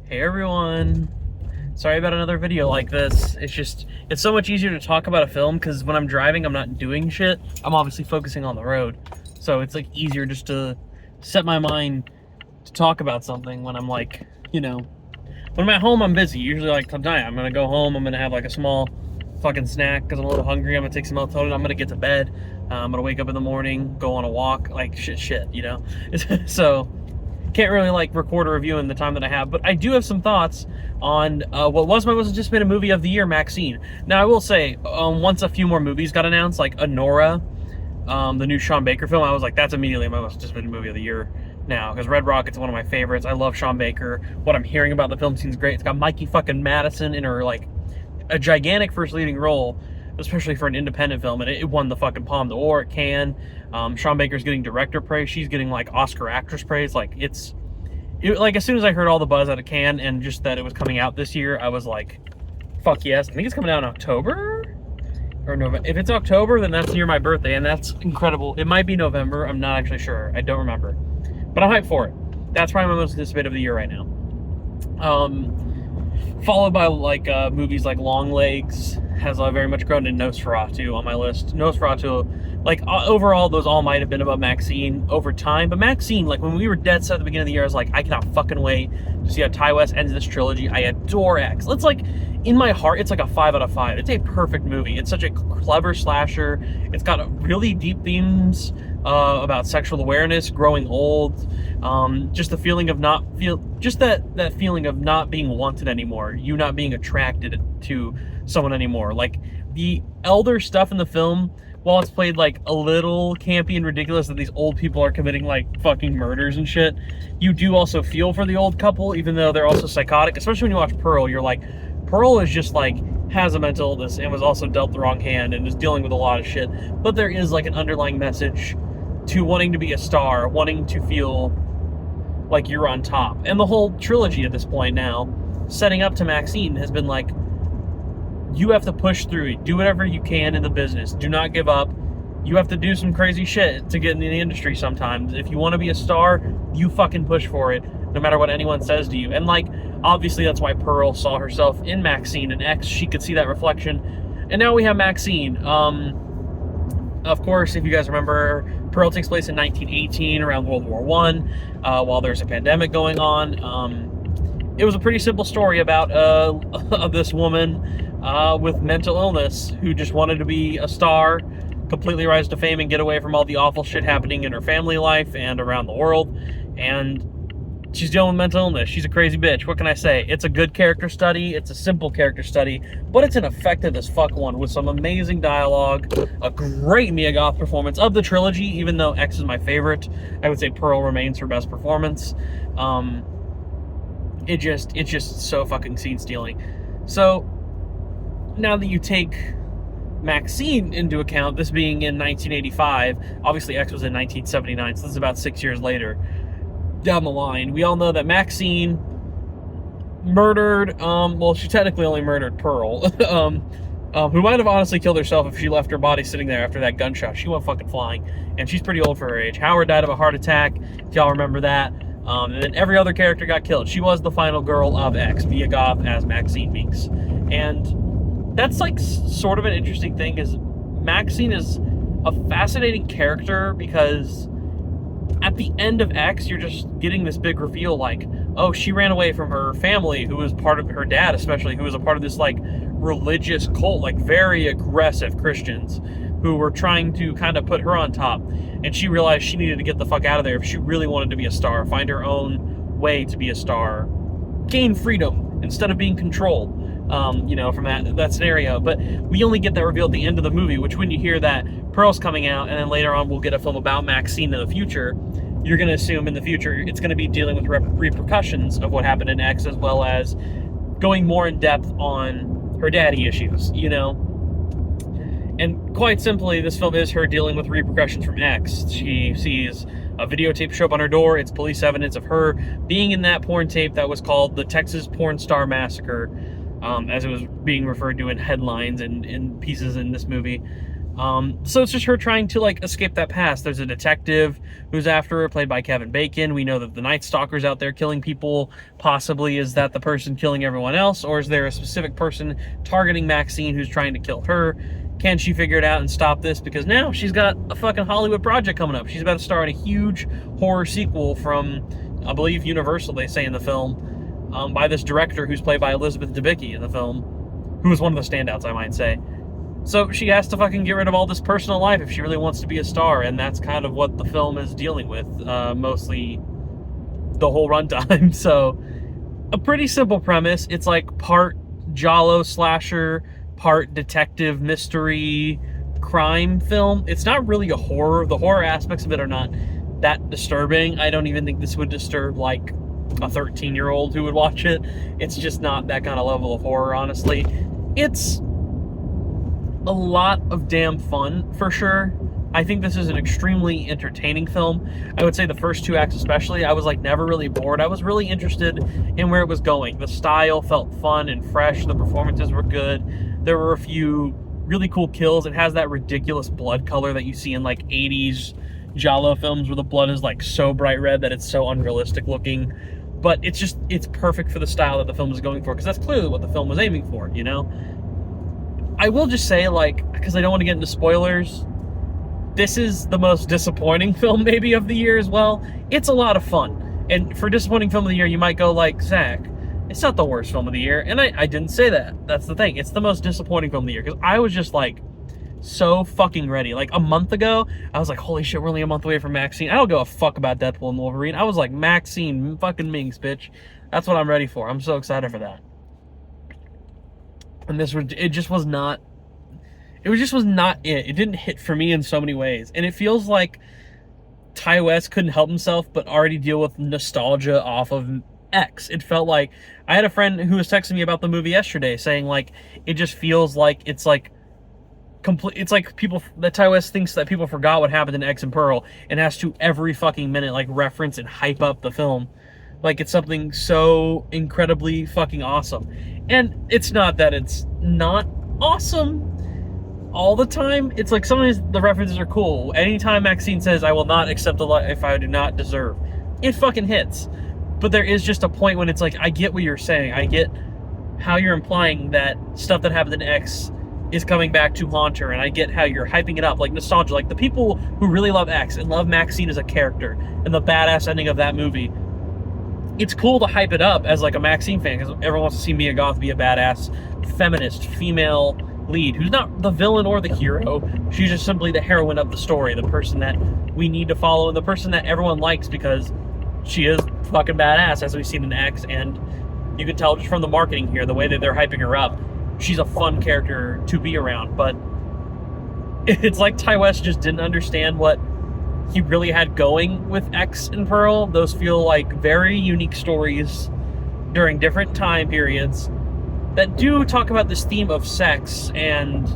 Hey everyone! Sorry about another video like this. It's so much easier to talk about a film because when I'm driving, I'm not doing shit. I'm obviously focusing on the road. So it's like easier just to set my mind to talk about something when I'm like, when I'm at home, I'm busy. Usually like tonight, I'm gonna go home, I'm gonna have like a small fucking snack because I'm a little hungry. I'm gonna take some melatonin, I'm gonna get to bed. I'm gonna wake up in the morning, go on a walk, like shit, So, can't really like record a review in the time that I have, but I do have some thoughts on what was my most anticipated movie of the year, MaXXXine. Now I will say, once a few more movies got announced, like Anora, the new Sean Baker film, I was like, that's immediately my most anticipated movie of the year now, because Red Rocket's one of my favorites. I love Sean Baker. What I'm hearing about the film seems great. It's got Mikey fucking Madison in her like a gigantic first leading role, especially for an independent film, and it won the fucking Palme d'Or at Cannes. Sean Baker's getting director praise. She's getting like Oscar actress praise. Like like as soon as I heard all the buzz out of Cannes and just that it was coming out this year, I was like, fuck yes. I think it's coming out in October or November. If it's October, then that's near my birthday, and that's incredible. It might be November. I'm not actually sure. I don't remember, but I'm hyped for it. That's probably my most anticipated of the year right now. Followed by like movies like Longlegs has very much grown, in Nosferatu on my list. Nosferatu, like overall, those all might have been about MaXXXine over time, but MaXXXine, like when we were dead set at the beginning of the year, I was like, I cannot fucking wait to see how Ty West ends this trilogy. I adore X. It's like, in my heart, it's like a 5 out of 5. It's a perfect movie. It's such a clever slasher. It's got really deep themes about sexual awareness, growing old, just the feeling of that feeling of not being wanted anymore, you not being attracted to someone anymore. Like the elder stuff in the film, while it's played like a little campy and ridiculous that these old people are committing like fucking murders and shit, you do also feel for the old couple, even though they're also psychotic. Especially when you watch Pearl, you're like, Pearl is just like, has a mental illness and was also dealt the wrong hand and is dealing with a lot of shit. But there is like an underlying message to wanting to be a star, wanting to feel like you're on top. And the whole trilogy at this point now, setting up to MaXXXine, has been like, you have to push through it. Do whatever you can in the business. Do not give up. You have to do some crazy shit to get in the industry sometimes. If you want to be a star, you fucking push for it, no matter what anyone says to you. And like, obviously that's why Pearl saw herself in MaXXXine and X. She could see that reflection. And now we have MaXXXine. Of course, if you guys remember, Pearl takes place in 1918, around World War I, while there's a pandemic going on. It was a pretty simple story about this woman with mental illness who just wanted to be a star, completely rise to fame, and get away from all the awful shit happening in her family life and around the world. And she's dealing with mental illness. She's a crazy bitch. What can I say? It's a good character study. It's a simple character study, but it's an effective as fuck one with some amazing dialogue, a great Mia Goth performance of the trilogy. Even though X is my favorite, I would say Pearl remains her best performance. It's just so fucking scene stealing. So now that you take MaXXXine into account, this being in 1985, obviously X was in 1979, so this is about 6 years later down the line. We all know that MaXXXine murdered, well, she technically only murdered Pearl, who might have honestly killed herself if she left her body sitting there after that gunshot. She went fucking flying, and she's pretty old for her age. Howard died of a heart attack, if y'all remember that. And then every other character got killed. She was the final girl of X, Mia Goth as Maxine Minx. And that's like sort of an interesting thing, is MaXXXine is a fascinating character because at the end of X, you're just getting this big reveal like, oh, she ran away from her family, who was part of her dad, especially, who was a part of this like religious cult, like very aggressive Christians who were trying to kind of put her on top. And she realized she needed to get the fuck out of there if she really wanted to be a star, find her own way to be a star, gain freedom instead of being controlled, from that scenario. But we only get that reveal at the end of the movie, which when you hear that Pearl's coming out, and then later on we'll get a film about MaXXXine in the future, you're going to assume in the future it's going to be dealing with repercussions of what happened in X, as well as going more in depth on her daddy issues, And quite simply, this film is her dealing with repercussions from X. She sees a videotape show up on her door. It's police evidence of her being in that porn tape that was called the Texas Porn Star Massacre, as it was being referred to in headlines and in pieces in this movie. So it's just her trying to like escape that past. There's a detective who's after her, played by Kevin Bacon. We know that the Night Stalker's out there killing people. Possibly is that the person killing everyone else, or is there a specific person targeting Maxine who's trying to kill her? Can she figure it out and stop this? Because now she's got a fucking Hollywood project coming up. She's about to star in a huge horror sequel from, I believe, Universal, they say in the film, by this director who's played by Elizabeth Debicki in the film, who was one of the standouts, I might say. So she has to fucking get rid of all this personal life if she really wants to be a star, and that's kind of what the film is dealing with, mostly the whole runtime. So, a pretty simple premise. It's like part giallo slasher, part detective mystery crime film. It's not really a horror. The horror aspects of it are not that disturbing. I don't even think this would disturb like a 13-year-old who would watch it. It's just not that kind of level of horror, honestly. It's a lot of damn fun, for sure. I think this is an extremely entertaining film. I would say the first 2 acts especially, I was like never really bored. I was really interested in where it was going. The style felt fun and fresh. The performances were good. There were a few really cool kills. It has that ridiculous blood color that you see in like 80s giallo films where the blood is like so bright red that it's so unrealistic looking. But it's perfect for the style that the film is going for, because that's clearly what the film was aiming for, you know? I will just say, like, because I don't want to get into spoilers, this is the most disappointing film maybe of the year as well. It's a lot of fun. And for disappointing film of the year, you might go like, Zach, it's not the worst film of the year. And I didn't say that. That's the thing. It's the most disappointing film of the year. Because I was just like, so fucking ready. Like a month ago, I was like, holy shit, we're only a month away from Maxine. I don't give a fuck about Deadpool and Wolverine. I was like, Maxine fucking Minx, bitch. That's what I'm ready for. I'm so excited for that. And it just was not it. It didn't hit for me in so many ways. And it feels like Ty West couldn't help himself but already deal with nostalgia off of X. It felt like, I had a friend who was texting me about the movie yesterday saying like, it just feels like it's like complete. It's like people, that Ty West thinks that people forgot what happened in X and Pearl and has to every fucking minute like reference and hype up the film. Like it's something so incredibly fucking awesome. And it's not that it's not awesome all the time. It's like sometimes the references are cool. Anytime Maxine says, I will not accept a life I do not deserve, it fucking hits. But there is just a point when it's like, I get what you're saying. I get how you're implying that stuff that happened in X is coming back to haunt her, and I get how you're hyping it up, like nostalgia. Like the people who really love X and love Maxine as a character and the badass ending of that movie, it's cool to hype it up as like a Maxine fan, because everyone wants to see Mia Goth be a badass feminist female lead who's not the villain or the hero. She's just simply the heroine of the story, the person that we need to follow, and the person that everyone likes because she is fucking badass, as we've seen in X. And you can tell just from the marketing here, the way that they're hyping her up, she's a fun character to be around. But it's like Ty West just didn't understand what he really had going with X and Pearl. Those feel like very unique stories during different time periods that do talk about this theme of sex and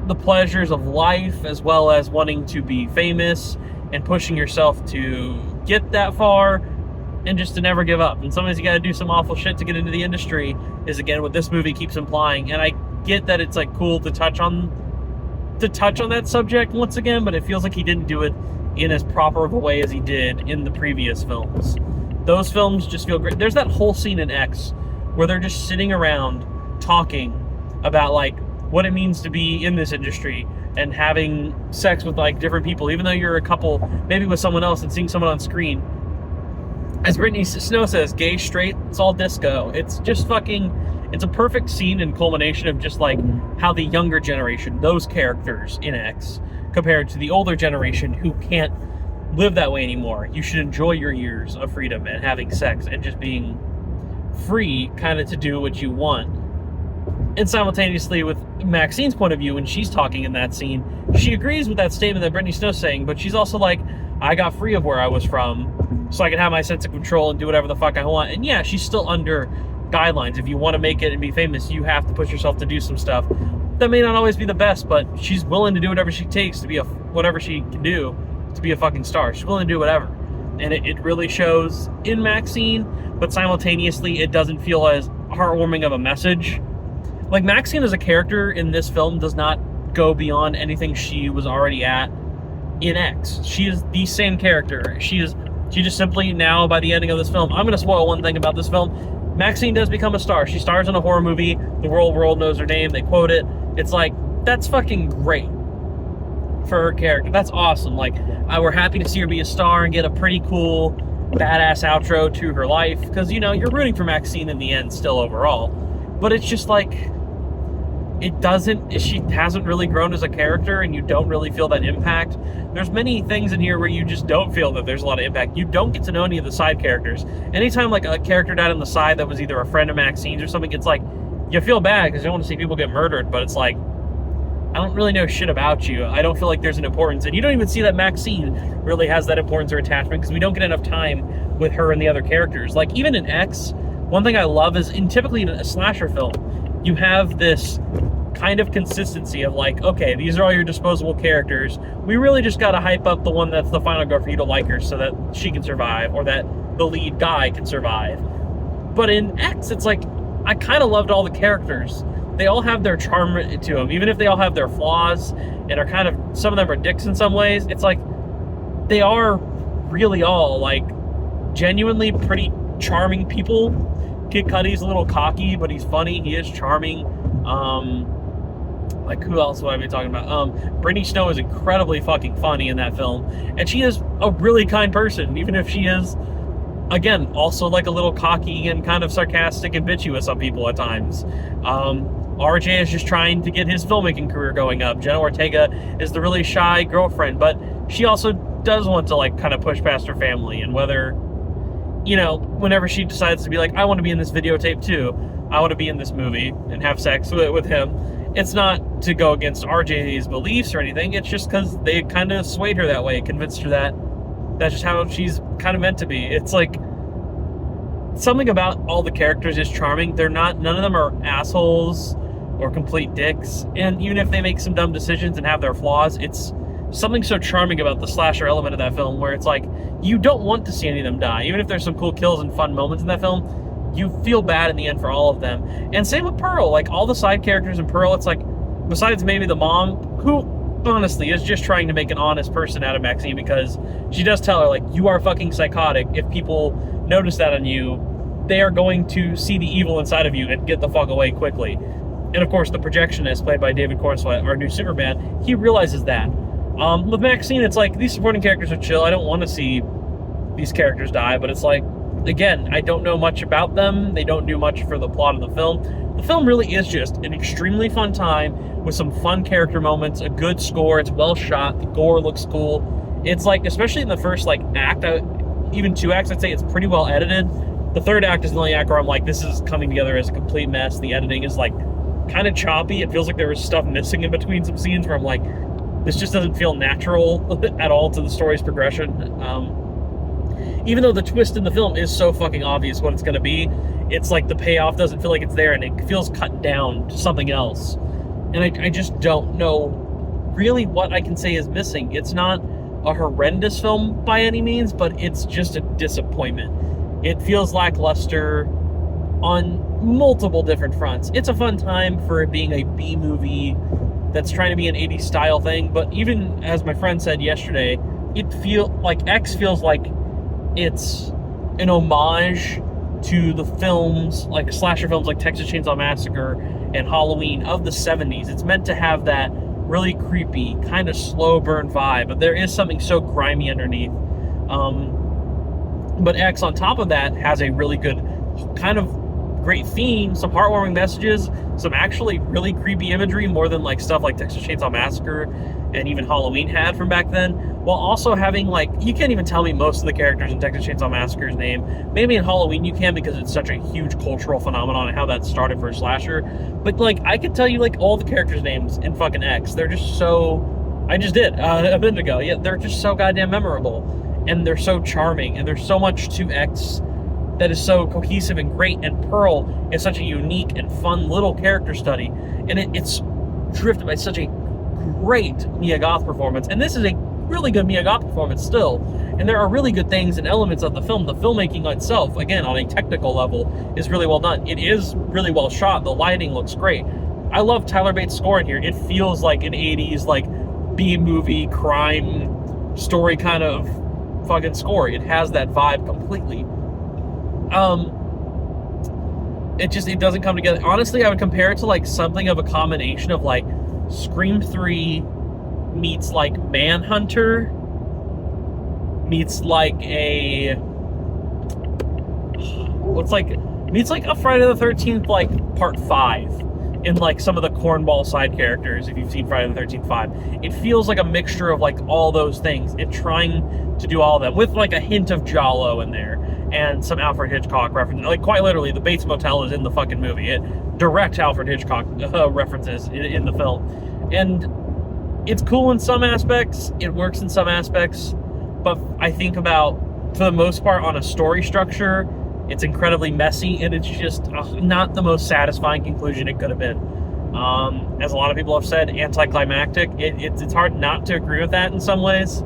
the pleasures of life, as well as wanting to be famous and pushing yourself to get that far and just to never give up. And sometimes you gotta do some awful shit to get into the industry, is again what this movie keeps implying. And I get that it's like cool to touch on that subject once again, but it feels like he didn't do it in as proper of a way as he did in the previous films. Those films just feel great. There's that whole scene in X where they're just sitting around talking about like what it means to be in this industry and having sex with like different people, even though you're a couple, maybe with someone else, and seeing someone on screen. As Brittany Snow says, gay, straight, it's all disco. It's just fucking, it's a perfect scene and culmination of just like how the younger generation, those characters in X, compared to the older generation who can't live that way anymore. You should enjoy your years of freedom and having sex and just being free kind of to do what you want. And simultaneously with Maxine's point of view, when she's talking in that scene, she agrees with that statement that Brittany Snow's saying, but she's also like, I got free of where I was from so I can have my sense of control and do whatever the fuck I want. And yeah, she's still under guidelines. If you want to make it and be famous, you have to push yourself to do some stuff that may not always be the best, but she's willing to do whatever she takes to be whatever she can do to be a fucking star. She's willing to do whatever. And it really shows in Maxine, but simultaneously it doesn't feel as heartwarming of a message. Like Maxine as a character in this film does not go beyond anything she was already at in X. She is the same character. She just simply now, by the ending of this film, I'm going to spoil one thing about this film. Maxine does become a star. She stars in a horror movie. The world knows her name. They quote it. It's like, that's fucking great for her character. That's awesome. Like, we're happy to see her be a star and get a pretty cool, badass outro to her life. Because, you know, you're rooting for Maxine in the end still overall. But it's just like, she hasn't really grown as a character, and you don't really feel that impact. There's many things in here where you just don't feel that there's a lot of impact. You don't get to know any of the side characters. Anytime like a character died on the side that was either a friend of Maxine's or something, it's like, you feel bad because you don't want to see people get murdered, but it's like, I don't really know shit about you. I don't feel like there's an importance, and you don't even see that Maxine really has that importance or attachment because we don't get enough time with her and the other characters. Like, even in X, one thing I love is, typically in a slasher film, you have this kind of consistency of like, okay, these are all your disposable characters. We really just got to hype up the one that's the final girl for you to like her so that she can survive, or that the lead guy can survive. But in X, it's like, I kind of loved all the characters. They all have their charm to them, even if they all have their flaws and are kind of, some of them are dicks in some ways. It's like, they are really all like genuinely pretty charming people. Kid Cudi's a little cocky, but he's funny. He is charming. Like, who else would I be talking about? Brittany Snow is incredibly fucking funny in that film. And she is a really kind person, even if she is, again, also like a little cocky and kind of sarcastic and bitchy with some people at times. RJ is just trying to get his filmmaking career going up. Jenna Ortega is the really shy girlfriend, but she also does want to like kind of push past her family, and whether, you know, whenever she decides to be like, I want to be in this videotape too, I want to be in this movie and have sex with him, it's not to go against RJ's beliefs or anything. It's just because they kind of swayed her that way, convinced her that that's just how she's kind of meant to be. It's like, something about all the characters is charming. None of them are assholes or complete dicks. And even if they make some dumb decisions and have their flaws, it's something so charming about the slasher element of that film where it's like, you don't want to see any of them die. Even if there's some cool kills and fun moments in that film, you feel bad in the end for all of them. And same with Pearl. Like, all the side characters in Pearl, it's like, besides maybe the mom, who honestly is just trying to make an honest person out of Maxine, because she does tell her, like, you are fucking psychotic. If people notice that on you, they are going to see the evil inside of you and get the fuck away quickly. And of course, the projectionist, played by David Cornswet, our new Superman, he realizes that. With Maxine, it's like, these supporting characters are chill. I don't want to see these characters die, but it's like, again, I don't know much about them. They don't do much for the plot of the film. The film really is just an extremely fun time with some fun character moments, a good score. It's well shot. The gore looks cool. It's like, especially in the first like act, even 2 acts, I'd say it's pretty well edited. The 3rd act is the only act where I'm like, this is coming together as a complete mess. The editing is like kind of choppy. It feels like there was stuff missing in between some scenes where I'm like, this just doesn't feel natural at all to the story's progression. Even though the twist in the film is so fucking obvious what it's going to be, it's like the payoff doesn't feel like it's there, and it feels cut down to something else. And I just don't know really what I can say is missing. It's not a horrendous film by any means, but it's just a disappointment. It feels lackluster on multiple different fronts. It's a fun time for it being a B movie that's trying to be an 80s style thing, but even as my friend said yesterday, X feels like it's an homage to the films, like slasher films like Texas Chainsaw Massacre and Halloween of the 70s. It's meant to have that really creepy, kind of slow burn vibe, but there is something so grimy underneath. But X, on top of that, has a really good kind of great theme, some heartwarming messages, some actually really creepy imagery, more than like stuff like Texas Chainsaw Massacre and even Halloween had from back then, while also having, like, you can't even tell me most of the characters in Texas Chainsaw Massacre's name. Maybe in Halloween you can, because it's such a huge cultural phenomenon and how that started for a slasher. But like, I could tell you like all the characters' names in fucking X. They're just so, I just did a minute ago. Yeah, they're just so goddamn memorable, and they're so charming, and there's so much to X that is so cohesive and great. And Pearl is such a unique and fun little character study, and it's drifted by such a great Mia Goth performance. And this is a really good Mia Goth performance still, and there are really good things and elements of the film. The filmmaking itself, again, on a technical level, is really well done. It is really well shot. The lighting looks great. I love Tyler Bates' score in here. It feels like an 80s, like, B-movie crime story kind of fucking score. It has that vibe completely. It doesn't come together. Honestly, I would compare it to, like, something of a combination of, like, Scream 3 meets, like, Manhunter meets, like, meets, like, a Friday the 13th, like, part 5 in, like, some of the cornball side characters, if you've seen Friday the 13th 5. It feels like a mixture of, like, all those things and trying to do all of them with, like, a hint of Giallo in there and some Alfred Hitchcock reference. Like, quite literally, the Bates Motel is in the fucking movie. It direct Alfred Hitchcock references in the film. And it's cool in some aspects, it works in some aspects, but I think about, for the most part, on a story structure, it's incredibly messy, and it's just not the most satisfying conclusion it could have been. As a lot of people have said, anticlimactic. It's hard not to agree with that in some ways.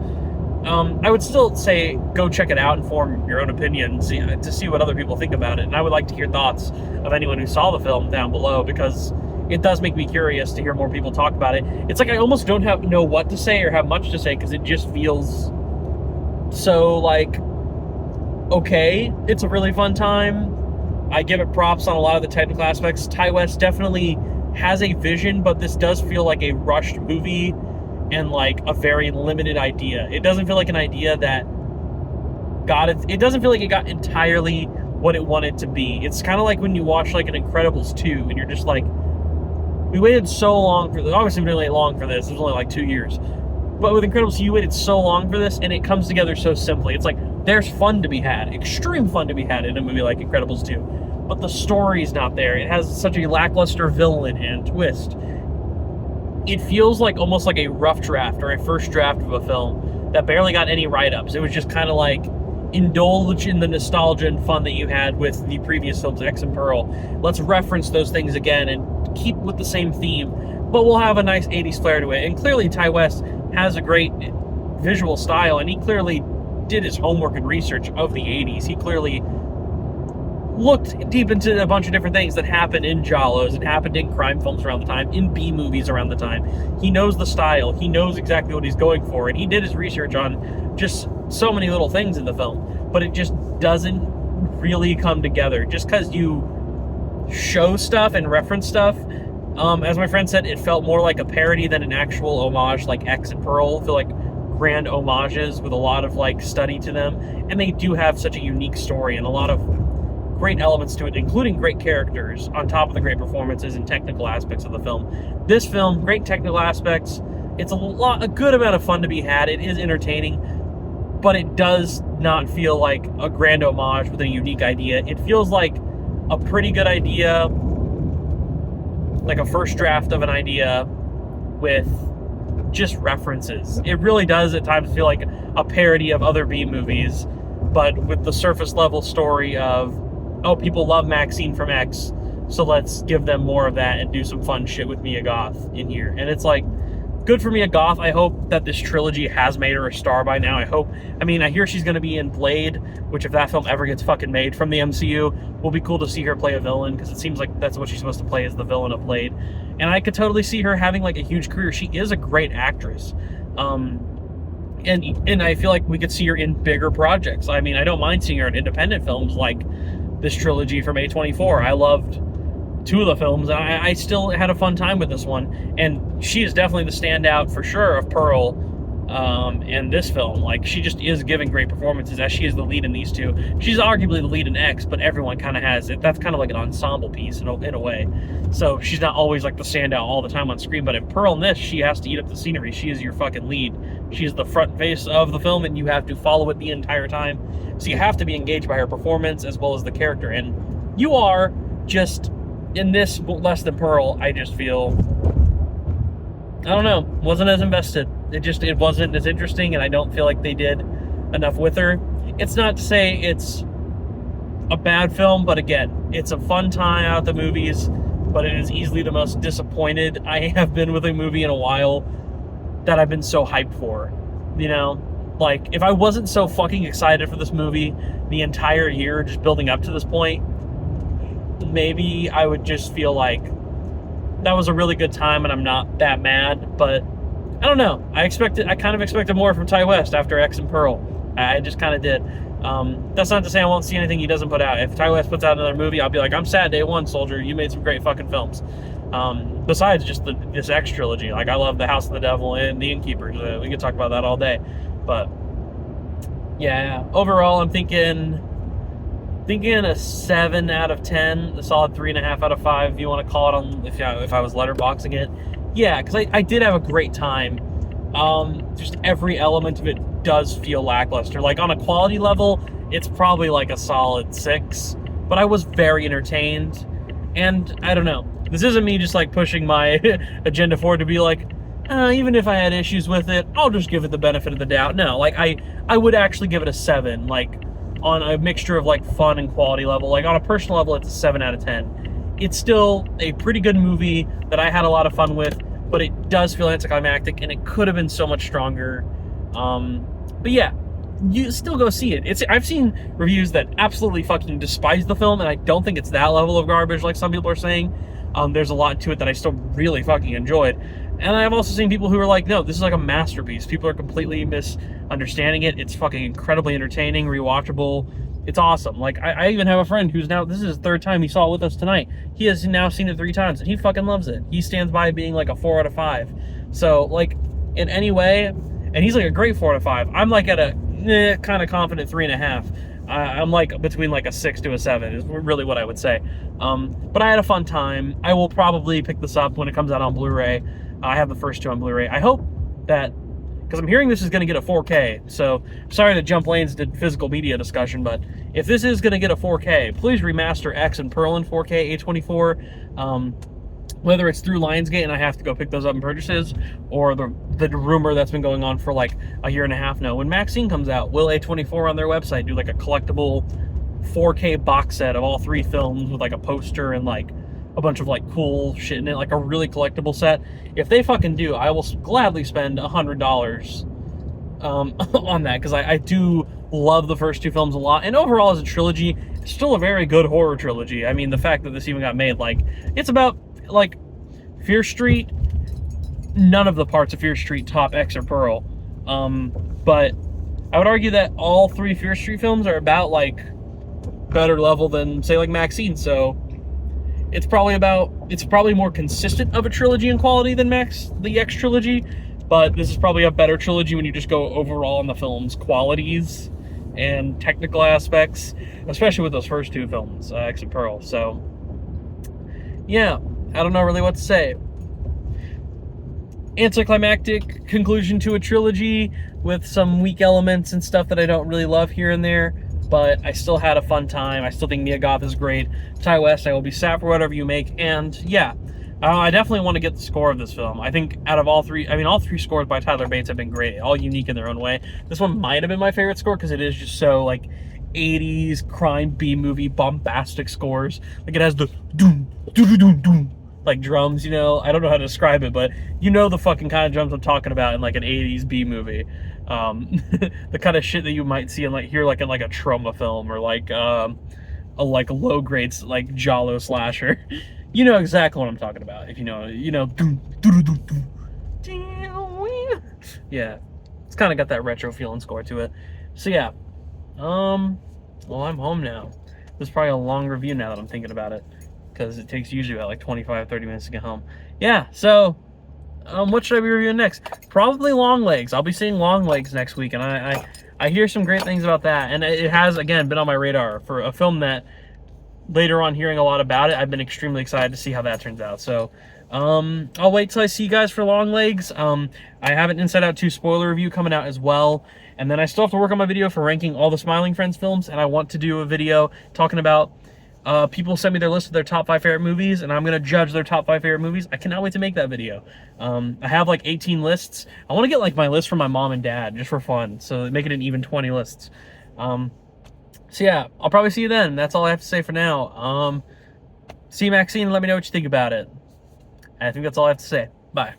I would still say go check it out and form your own opinion to see what other people think about it. And I would like to hear thoughts of anyone who saw the film down below, because it does make me curious to hear more people talk about it. It's like I almost don't know what to say or have much to say, because it just feels so, like, okay, it's a really fun time. I give it props on a lot of the technical aspects. Ty West definitely has a vision, but this does feel like a rushed movie and, like, a very limited idea. It doesn't feel like an idea that it doesn't feel like it got entirely what it wanted to be. It's kind of like when you watch, like, an Incredibles 2 and you're just like, we waited so long for this. Obviously, we didn't wait long for this. It was only like 2 years. But with Incredibles, you waited so long for this, and it comes together so simply. It's like, there's fun to be had, extreme fun to be had in a movie like Incredibles 2. But the story's not there. It has such a lackluster villain and twist. It feels like almost like a rough draft or a first draft of a film that barely got any write-ups. It was just kind of like, indulge in the nostalgia and fun that you had with the previous films, X and Pearl. Let's reference those things again and keep with the same theme, but we'll have a nice 80s flair to it. And clearly Ty West has a great visual style, and he clearly did his homework and research of the 80s. He clearly looked deep into a bunch of different things that happened in Giallos and happened in crime films around the time, in B movies around the time. He knows the style, he knows exactly what he's going for, and he did his research on just so many little things in the film. But it just doesn't really come together. Just because you show stuff and reference stuff, as my friend said, it felt more like a parody than an actual homage, like X and Pearl feel like grand homages with a lot of, like, study to them. And they do have such a unique story and a lot of great elements to it, including great characters on top of the great performances and technical aspects of the film. This film, great technical aspects. It's a good amount of fun to be had. It is entertaining, but it does not feel like a grand homage with a unique idea. It feels like a pretty good idea, like a first draft of an idea with just references. It really does at times feel like a parody of other B movies, but with the surface level story of, oh, people love Maxine from X, so let's give them more of that and do some fun shit with Mia Goth in here. And it's like, good for Mia Goth. I hope that this trilogy has made her a star by now. I hear she's going to be in Blade, which, if that film ever gets fucking made from the MCU, will be cool to see her play a villain, because it seems like that's what she's supposed to play, is the villain of Blade. And I could totally see her having, like, a huge career. She is a great actress. And I feel like we could see her in bigger projects. I mean, I don't mind seeing her in independent films like this trilogy from A24. I loved 2 of the films, and I still had a fun time with this one. And she is definitely the standout for sure of Pearl and this film. Like, she just is giving great performances, as she is the lead in these 2. She's arguably the lead in X, but everyone kind of has it. That's kind of like an ensemble piece in a way. So she's not always like the standout all the time on screen, but in Pearl and this, she has to eat up the scenery. She is your fucking lead. She is the front face of the film, and you have to follow it the entire time. So you have to be engaged by her performance as well as the character. And you are just, in this less than Pearl, I just feel, I don't know, wasn't as invested. It wasn't as interesting, and I don't feel like they did enough with her. It's not to say it's a bad film, but again, it's a fun time out at the movies, but it is easily the most disappointed I have been with a movie in a while that I've been so hyped for. You know? Like, if I wasn't so fucking excited for this movie the entire year, just building up to this point, maybe I would just feel like that was a really good time, and I'm not that mad. But I don't know. I kind of expected more from Ty West after X and Pearl. I just kind of did. That's not to say I won't see anything he doesn't put out. If Ty West puts out another movie, I'll be like, I'm sad day one, soldier. You made some great fucking films. Besides just this X trilogy, like I love The House of the Devil and The Innkeepers. We could talk about that all day. But yeah, overall, I'm thinking a 7 out of 10, a solid 3.5 out of 5. If you want to call it on, if I was letterboxing it, yeah, because I did have a great time. Just every element of it does feel lackluster. Like on a quality level, it's probably like a solid 6, but I was very entertained. And I don't know, this isn't me just like pushing my agenda forward to be like, even if I had issues with it, I'll just give it the benefit of the doubt. No, like I would actually give it a 7, like on a mixture of like fun and quality level. Like on a personal level, it's a 7 out of 10. It's still a pretty good movie that I had a lot of fun with, but it does feel anticlimactic, and it could have been so much stronger. But yeah, you still go see it. I've seen reviews that absolutely fucking despise the film, and I don't think it's that level of garbage like some people are saying. There's a lot to it that I still really fucking enjoyed. And I've also seen people who are like, no, this is like a masterpiece. People are completely misunderstanding it. It's fucking incredibly entertaining, rewatchable. It's awesome. Like, I even have a friend who's now, this is his 3rd time he saw it with us tonight. He has now seen it 3 times, and he fucking loves it. He stands by being like a 4 out of 5. So, like, in any way, and he's like a great 4 out of 5. I'm like at a kind of confident 3.5. I'm like between like a 6 to a 7 is really what I would say. But I had a fun time. I will probably pick this up when it comes out on Blu-ray. I have the first 2 on Blu-ray. I hope that, because I'm hearing this is going to get a 4K, so sorry to jump lanes to physical media discussion, but if this is going to get a 4K, please remaster X and Pearl in 4K A24. Whether it's through Lionsgate and I have to go pick those up in purchases, or the rumor that's been going on for like a year and a half now. When MaXXXine comes out, will A24 on their website do like a collectible 4K box set of all 3 films with like a poster and like a bunch of like cool shit in it, like a really collectible set? If they fucking do, I will gladly spend $100 on that, because I do love the first 2 films a lot, and overall as a trilogy, it's still a very good horror trilogy. I mean, the fact that this even got made, like, it's about like Fear Street. None of the parts of Fear Street top X or Pearl, but I would argue that all 3 Fear Street films are about like better level than say like MaXXXine. So it's probably more consistent of a trilogy in quality than the X trilogy, but this is probably a better trilogy when you just go overall on the film's qualities and technical aspects, especially with those first 2 films, X and Pearl. So yeah, I don't know really what to say. Anticlimactic conclusion to a trilogy with some weak elements and stuff that I don't really love here and there, but I still had a fun time. I still think Mia Goth is great. Ty West, I will be sad for whatever you make. And yeah, I definitely want to get the score of this film. I think out of all 3, I mean, all 3 scores by Tyler Bates have been great, all unique in their own way. This one might have been my favorite score because it is just so like 80s crime B-movie bombastic scores. Like it has the doom, doom, doom, doom, like drums, you know. I don't know how to describe it, but you know the fucking kind of drums I'm talking about in like an 80s B-movie. The kind of shit that you might see and like hear like in like a trauma film, or like a like low grade like Giallo slasher. You know exactly what I'm talking about. If you know. Yeah, it's kind of got that retro feeling score to it. So yeah, well, I'm home now. This is probably a long review now that I'm thinking about it, because it takes usually about like 25-30 minutes to get home. Yeah, so what should I be reviewing next? Probably Longlegs. I'll be seeing Longlegs next week, and I hear some great things about that, and it has again been on my radar for a film that later on, hearing a lot about it, I've been extremely excited to see how that turns out. So I'll wait till I see you guys for Longlegs. I have an Inside Out 2 spoiler review coming out as well, and then I still have to work on my video for ranking all the Smiling Friends films, and I want to do a video talking about people send me their list of their top 5 favorite movies, and I'm going to judge their top 5 favorite movies. I cannot wait to make that video. I have like 18 lists. I want to get like my list from my mom and dad just for fun, so make it an even 20 lists. So yeah, I'll probably see you then. That's all I have to say for now. See you, Maxine. Let me know what you think about it. I think that's all I have to say. Bye.